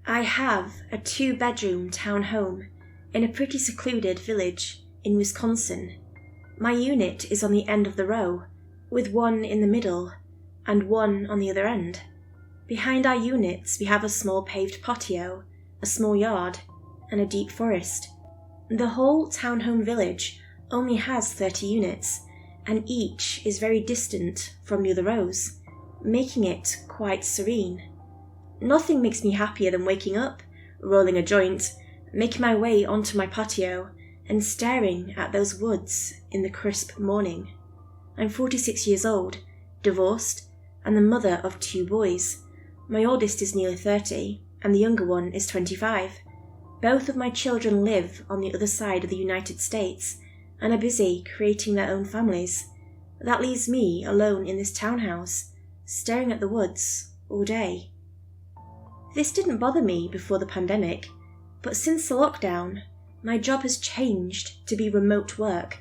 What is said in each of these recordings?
I have a 2-bedroom townhome in a pretty secluded village in Wisconsin. My unit is on the end of the row, with one in the middle and one on the other end. Behind our units we have a small paved patio, a small yard, and a deep forest. The whole townhome village only has 30 units, and each is very distant from the other rows, making it quite serene. Nothing makes me happier than waking up, rolling a joint, making my way onto my patio, and staring at those woods in the crisp morning. I'm 46 years old, divorced, and the mother of 2 boys. My oldest is nearly 30, and the younger one is 25. Both of my children live on the other side of the United States, and are busy creating their own families. That leaves me alone in this townhouse, staring at the woods all day. This didn't bother me before the pandemic, but since the lockdown, my job has changed to be remote work.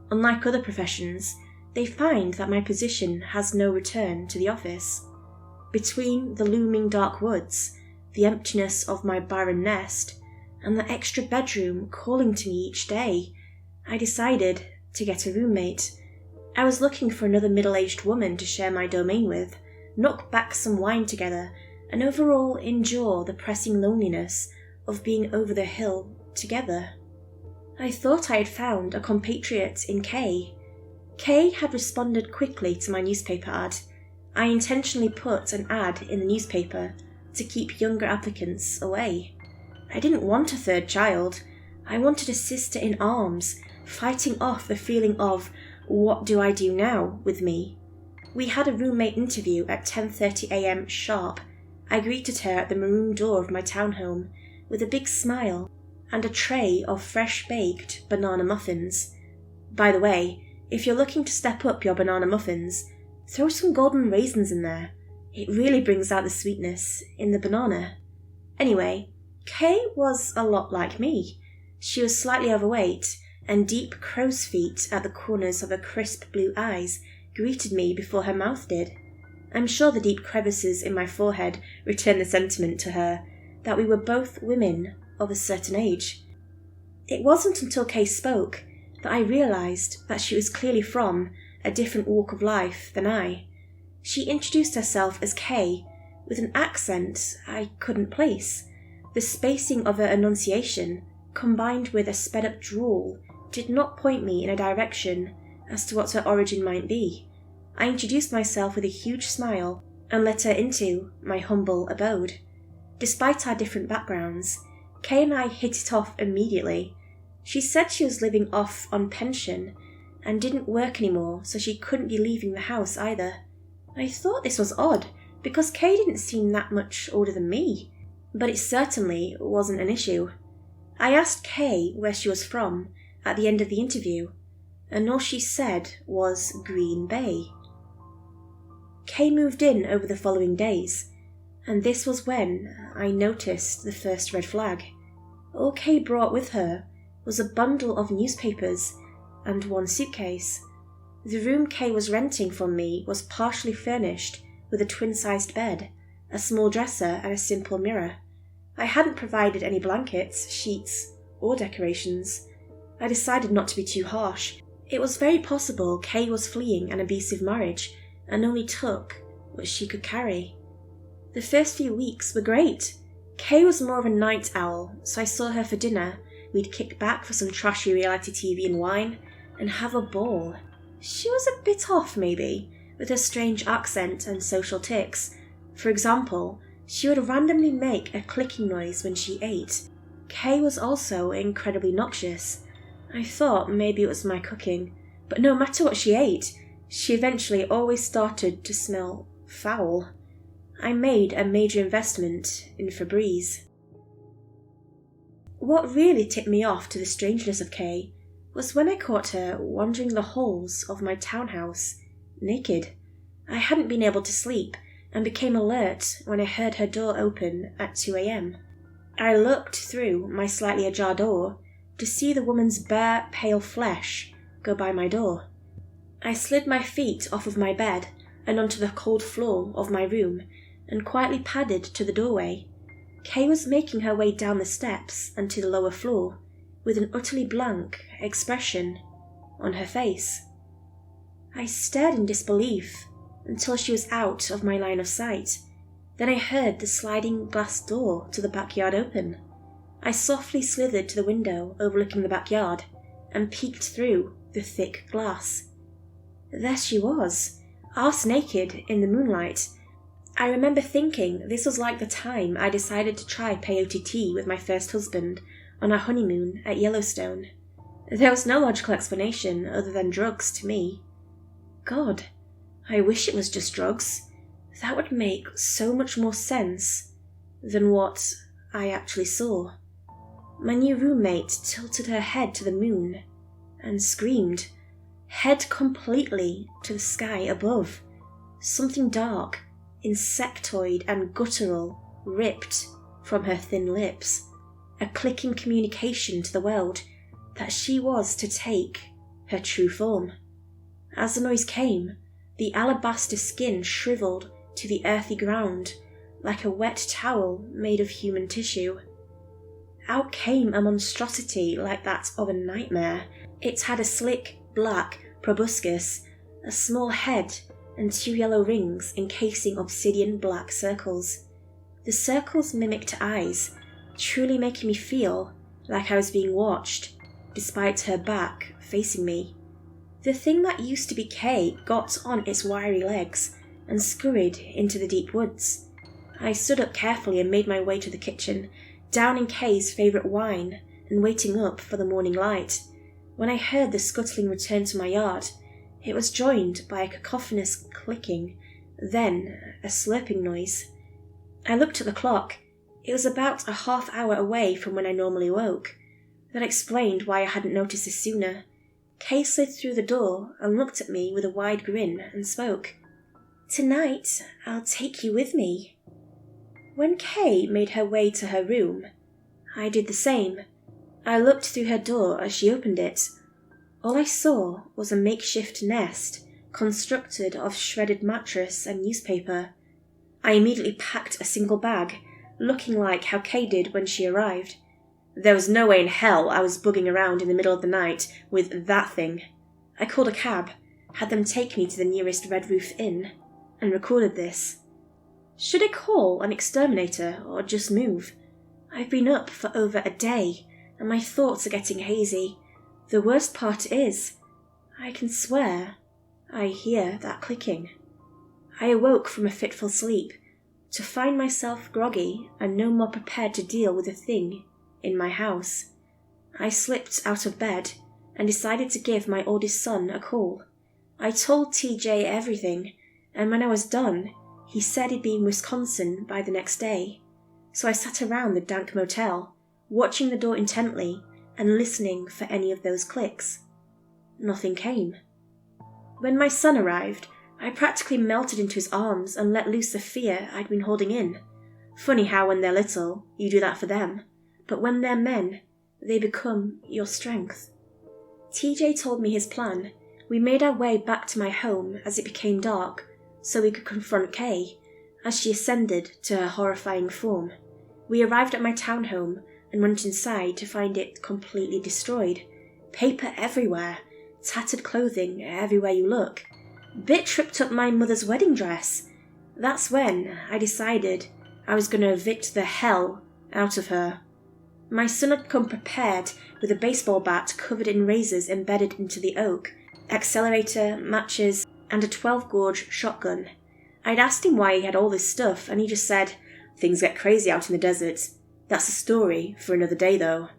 Unlike other professions, they find that my position has no return to the office. Between the looming dark woods, the emptiness of my barren nest, and the extra bedroom calling to me each day, I decided to get a roommate. I was looking for another middle-aged woman to share my domain with, knock back some wine together, and overall endure the pressing loneliness of being over the hill together. I thought I had found a compatriot in Kay. Kay had responded quickly to my newspaper ad. I intentionally put an ad in the newspaper to keep younger applicants away. I didn't want a 3rd child. I wanted a sister in arms, fighting off the feeling of, what do I do now with me? We had a roommate interview at 10:30 a.m. sharp. I greeted her at the maroon door of my townhome with a big smile and a tray of fresh-baked banana muffins. By the way, if you're looking to step up your banana muffins, throw some golden raisins in there. It really brings out the sweetness in the banana. Anyway, Kay was a lot like me. She was slightly overweight, and deep crow's feet at the corners of her crisp blue eyes greeted me before her mouth did. I'm sure the deep crevices in my forehead returned the sentiment to her that we were both women of a certain age. It wasn't until Kay spoke that I realised that she was clearly from a different walk of life than I. She introduced herself as Kay with an accent I couldn't place. The spacing of her enunciation, combined with a sped-up drawl, did not point me in a direction as to what her origin might be. I introduced myself with a huge smile and let her into my humble abode. Despite our different backgrounds, Kay and I hit it off immediately. She said she was living off on pension and didn't work anymore, so she couldn't be leaving the house either. I thought this was odd, because Kay didn't seem that much older than me, but it certainly wasn't an issue. I asked Kay where she was from at the end of the interview, and all she said was Green Bay. Kay moved in over the following days, and this was when I noticed the first red flag. All Kay brought with her was a bundle of newspapers and one suitcase. The room Kay was renting from me was partially furnished with a twin-sized bed, a small dresser, and a simple mirror. I hadn't provided any blankets, sheets, or decorations. I decided not to be too harsh. It was very possible Kay was fleeing an abusive marriage and only took what she could carry. The first few weeks were great. Kay was more of a night owl, so I saw her for dinner. We'd kick back for some trashy reality TV and wine, and have a ball. She was a bit off, maybe, with her strange accent and social tics. For example, she would randomly make a clicking noise when she ate. Kay was also incredibly noxious. I thought maybe it was my cooking, but no matter what she ate, she eventually always started to smell foul. I made a major investment in Febreze. What really tipped me off to the strangeness of Kay was when I caught her wandering the halls of my townhouse, naked. I hadn't been able to sleep and became alert when I heard her door open at 2 a.m. I looked through my slightly ajar door to see the woman's bare, pale flesh go by my door. I slid my feet off of my bed and onto the cold floor of my room and quietly padded to the doorway. Kay was making her way down the steps and to the lower floor with an utterly blank expression on her face. I stared in disbelief until she was out of my line of sight. Then I heard the sliding glass door to the backyard open. I softly slithered to the window overlooking the backyard and peeked through the thick glass. There she was, arse naked in the moonlight. I remember thinking this was like the time I decided to try peyote tea with my first husband on our honeymoon at Yellowstone. There was no logical explanation other than drugs to me. God, I wish it was just drugs. That would make so much more sense than what I actually saw. My new roommate tilted her head to the moon and screamed, head completely to the sky above. Something dark, insectoid and guttural ripped from her thin lips, a clicking communication to the world that she was to take her true form. As the noise came, the alabaster skin shriveled to the earthy ground like a wet towel made of human tissue. Out came a monstrosity like that of a nightmare. It had a slick, black proboscis, a small head, and 2 yellow rings encasing obsidian black circles. The circles mimicked eyes, truly making me feel like I was being watched, despite her back facing me. The thing that used to be Kay got on its wiry legs and scurried into the deep woods. I stood up carefully and made my way to the kitchen, downing Kay's favourite wine and waiting up for the morning light. When I heard the scuttling return to my yard, it was joined by a cacophonous clicking, then a slurping noise. I looked at the clock. It was about a half hour away from when I normally woke. That explained why I hadn't noticed this sooner. Kay slid through the door and looked at me with a wide grin and spoke. "Tonight, I'll take you with me." When Kay made her way to her room, I did the same. I looked through her door as she opened it. All I saw was a makeshift nest constructed of shredded mattress and newspaper. I immediately packed a single bag, looking like how Kay did when she arrived. There was no way in hell I was bugging around in the middle of the night with that thing. I called a cab, had them take me to the nearest Red Roof Inn, and recorded this. Should I call an exterminator or just move? I've been up for over a day, and my thoughts are getting hazy. The worst part is, I can swear I hear that clicking. I awoke from a fitful sleep, to find myself groggy and no more prepared to deal with a thing in my house. I slipped out of bed and decided to give my oldest son a call. I told TJ everything, and when I was done, he said he'd be in Wisconsin by the next day. So I sat around the dank motel, watching the door intently and listening for any of those clicks. Nothing came. When my son arrived, I practically melted into his arms and let loose the fear I'd been holding in. Funny how when they're little, you do that for them, but when they're men, they become your strength. TJ told me his plan. We made our way back to my home as it became dark, so we could confront Kay as she ascended to her horrifying form. We arrived at my townhome and went inside to find it completely destroyed. Paper everywhere, tattered clothing everywhere you look. Bit tripped up my mother's wedding dress. That's when I decided I was going to evict the hell out of her. My son had come prepared with a baseball bat covered in razors embedded into the oak, accelerator, matches, and a 12-gauge shotgun. I'd asked him why he had all this stuff, and he just said, "Things get crazy out in the desert. That's a story for another day, though."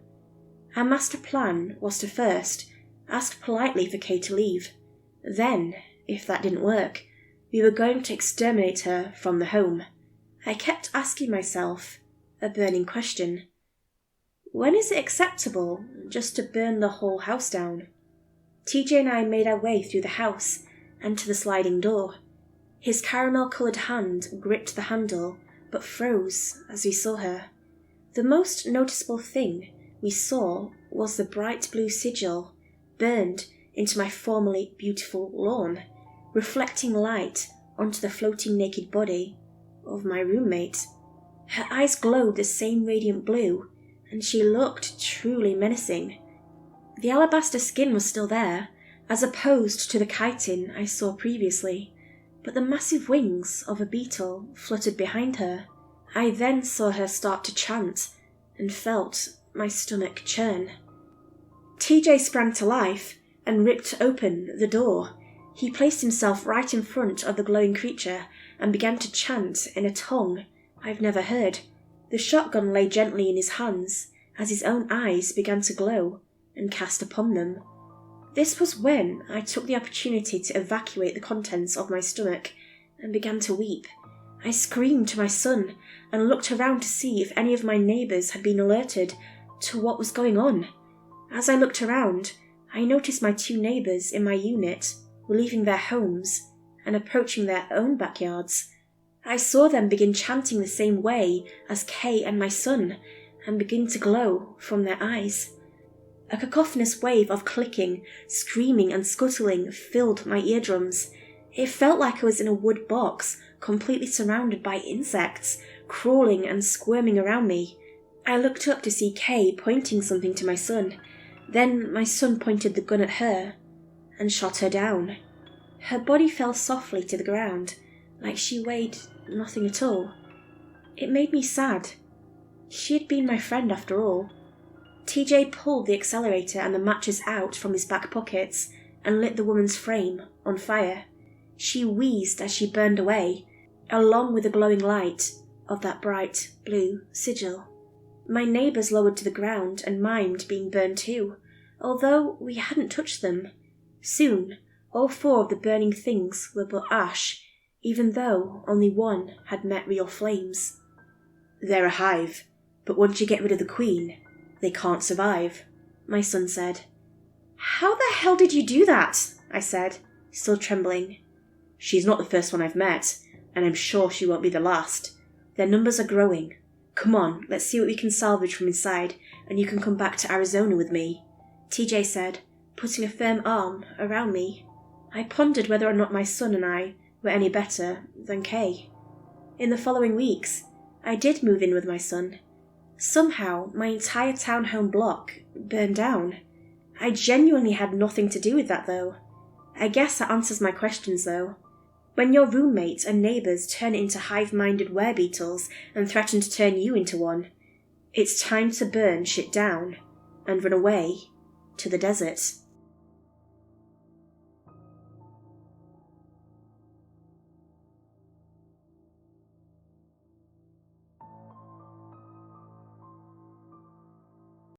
Our master plan was to first ask politely for Kay to leave. Then, if that didn't work, we were going to exterminate her from the home. I kept asking myself a burning question. When is it acceptable just to burn the whole house down? TJ and I made our way through the house and to the sliding door. His caramel-coloured hand gripped the handle, but froze as we saw her. The most noticeable thing we saw was the bright blue sigil burned into my formerly beautiful lawn, reflecting light onto the floating naked body of my roommate. Her eyes glowed the same radiant blue, and she looked truly menacing. The alabaster skin was still there, as opposed to the chitin I saw previously, but the massive wings of a beetle fluttered behind her. I then saw her start to chant, and felt my stomach churn. TJ sprang to life and ripped open the door. He placed himself right in front of the glowing creature and began to chant in a tongue I've never heard. The shotgun lay gently in his hands as his own eyes began to glow and cast upon them. This was when I took the opportunity to evacuate the contents of my stomach and began to weep. I screamed to my son and looked around to see if any of my neighbours had been alerted to what was going on. As I looked around, I noticed my 2 neighbours in my unit were leaving their homes and approaching their own backyards. I saw them begin chanting the same way as Kay and my son and begin to glow from their eyes. A cacophonous wave of clicking, screaming and scuttling filled my eardrums. It felt like I was in a wood box, completely surrounded by insects, crawling and squirming around me. I looked up to see Kay pointing something to my son. Then my son pointed the gun at her and shot her down. Her body fell softly to the ground, like she weighed nothing at all. It made me sad. She had been my friend after all. TJ pulled the accelerator and the matches out from his back pockets and lit the woman's frame on fire. She wheezed as she burned away, along with the glowing light of that bright blue sigil. My neighbours lowered to the ground and mimed being burned too, although we hadn't touched them. Soon, all 4 of the burning things were but ash, even though only one had met real flames. "They're a hive, but once you get rid of the queen, they can't survive," my son said. "How the hell did you do that?" I said, still trembling. "She's not the first one I've met, and I'm sure she won't be the last. Their numbers are growing. Come on, let's see what we can salvage from inside, and you can come back to Arizona with me," TJ said, putting a firm arm around me. I pondered whether or not my son and I were any better than Kay. In the following weeks, I did move in with my son. Somehow, my entire townhome block burned down. I genuinely had nothing to do with that, though. I guess that answers my questions, though. When your roommates and neighbours turn into hive-minded werebeetles and threaten to turn you into one, it's time to burn shit down and run away to the desert.